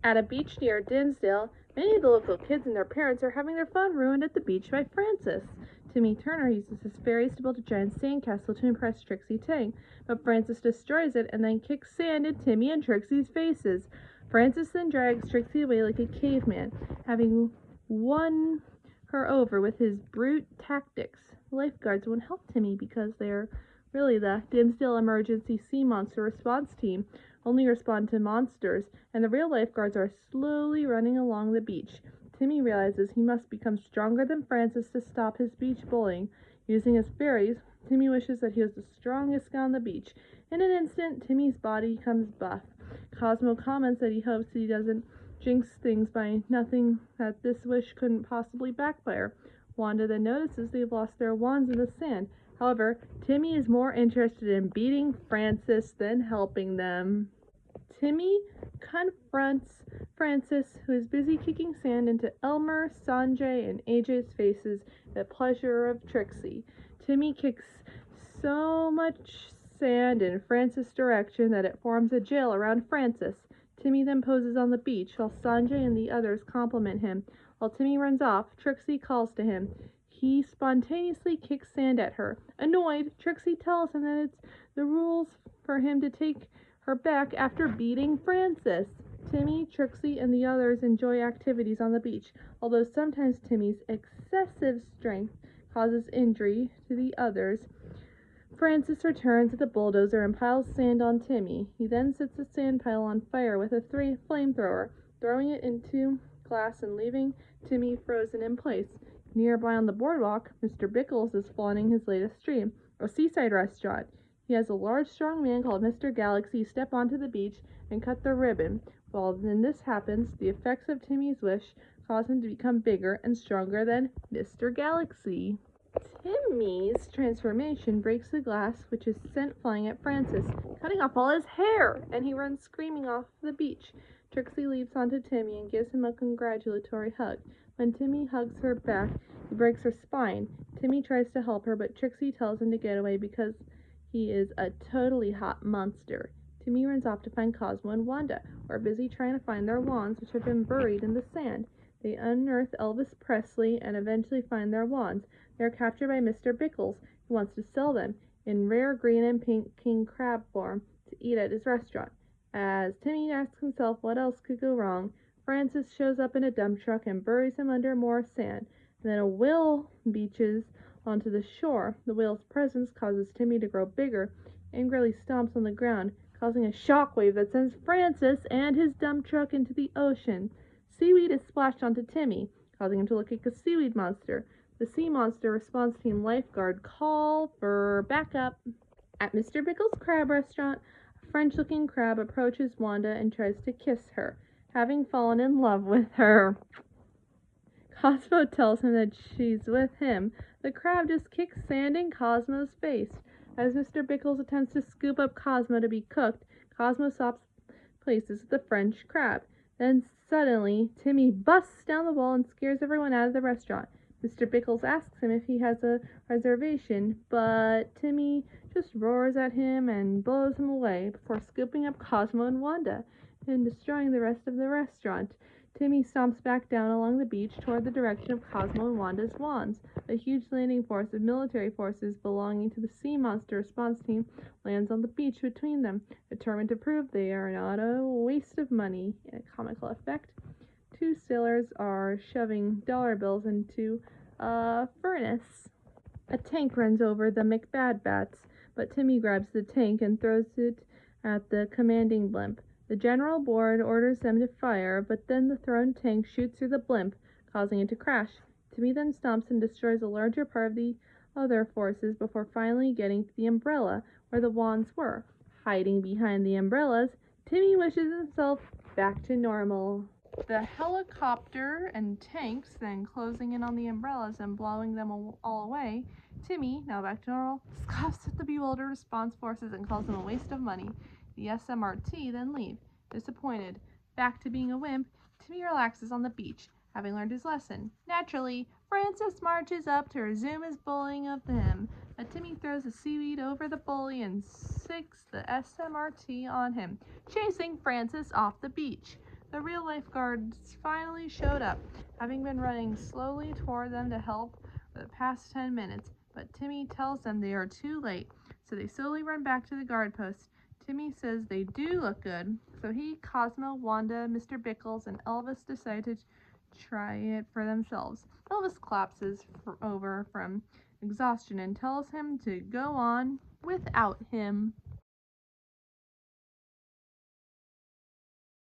At a beach near Dinsdale, many of the local kids and their parents are having their fun ruined at the beach by Francis. Timmy Turner uses his fairies to build a giant sandcastle to impress Trixie Tang, but Francis destroys it and then kicks sand in Timmy and Trixie's faces. Francis then drags Trixie away like a caveman, having won her over with his brute tactics. The lifeguards won't help Timmy because they're really the Dinsdale Emergency Sea Monster Response Team, only respond to monsters, and the real lifeguards are slowly running along the beach. Timmy realizes he must become stronger than Francis to stop his beach bullying. Using his fairies, Timmy wishes that he was the strongest guy on the beach. In an instant, Timmy's body becomes buff. Cosmo comments that he hopes he doesn't jinx things by nothing, that this wish couldn't possibly backfire. Wanda then notices they've lost their wands in the sand. However, Timmy is more interested in beating Francis than helping them. Timmy confronts Francis, who is busy kicking sand into Elmer, Sanjay, and AJ's faces at pleasure of Trixie. Timmy kicks so much sand in Francis' direction that it forms a jail around Francis. Timmy then poses on the beach while Sanjay and the others compliment him. While Timmy runs off, Trixie calls to him. He spontaneously kicks sand at her. Annoyed, Trixie tells him that it's the rules for him to take her back after beating Francis. Timmy, Trixie, and the others enjoy activities on the beach, although sometimes Timmy's excessive strength causes injury to the others. Francis returns with a bulldozer and piles sand on Timmy. He then sets the sand pile on fire with a flamethrower, throwing it into glass and leaving Timmy frozen in place. Nearby on the boardwalk, Mr. Bickles is flaunting his latest dream, a seaside restaurant. He has a large, strong man called Mr. Galaxy step onto the beach and cut the ribbon. While then this happens, the effects of Timmy's wish cause him to become bigger and stronger than Mr. Galaxy. Timmy's transformation breaks the glass, which is sent flying at Francis, cutting off all his hair, and he runs screaming off the beach. Trixie leaps onto Timmy and gives him a congratulatory hug. When Timmy hugs her back, he breaks her spine. Timmy tries to help her, but Trixie tells him to get away because he is a totally hot monster. Timmy runs off to find Cosmo and Wanda, who are busy trying to find their wands, which have been buried in the sand. They unearth Elvis Presley and eventually find their wands. They are captured by Mr. Bickles, who wants to sell them in rare green and pink king crab form to eat at his restaurant. As Timmy asks himself what else could go wrong, Francis shows up in a dump truck and buries him under more sand. Then a whale beaches onto the shore. The whale's presence causes Timmy to grow bigger, angrily stomps on the ground, causing a shockwave that sends Francis and his dump truck into the ocean. Seaweed is splashed onto Timmy, causing him to look like a seaweed monster. The Sea Monster Response Team lifeguard call for backup. At Mr. Bickles' crab restaurant, a French-looking crab approaches Wanda and tries to kiss her, having fallen in love with her. Cosmo tells him that she's with him. The crab just kicks sand in Cosmo's face. As Mr. Bickles attempts to scoop up Cosmo to be cooked, Cosmo swaps places with the French crab. Then suddenly, Timmy busts down the wall and scares everyone out of the restaurant. Mr. Bickles asks him if he has a reservation, but Timmy just roars at him and blows him away before scooping up Cosmo and Wanda and destroying the rest of the restaurant. Timmy stomps back down along the beach toward the direction of Cosmo and Wanda's wands. A huge landing force of military forces belonging to the Sea Monster Response Team lands on the beach between them, determined to prove they are not a waste of money. In a comical effect, two sailors are shoving dollar bills into a furnace. A tank runs over the McBadbats, but Timmy grabs the tank and throws it at the commanding blimp. The general board orders them to fire, but then the thrown tank shoots through the blimp, causing it to crash. Timmy then stomps and destroys a larger part of the other forces before finally getting to the umbrella where the wands were. Hiding behind the umbrellas, Timmy wishes himself back to normal. The helicopter and tanks then closing in on the umbrellas and blowing them all away. Timmy, now back to normal, scoffs at the bewildered response forces and calls them a waste of money. The SMRT then leave. Disappointed, back to being a wimp, Timmy relaxes on the beach, having learned his lesson. Naturally, Francis marches up to resume his bullying of him, but Timmy throws the seaweed over the bully and sinks the SMRT on him, chasing Francis off the beach. The real lifeguards finally showed up, having been running slowly toward them to help for the past 10 minutes. But Timmy tells them they are too late, so they slowly run back to the guard post. Timmy says they do look good, so he, Cosmo, Wanda, Mr. Bickles, and Elvis decide to try it for themselves. Elvis collapses over from exhaustion and tells him to go on without him.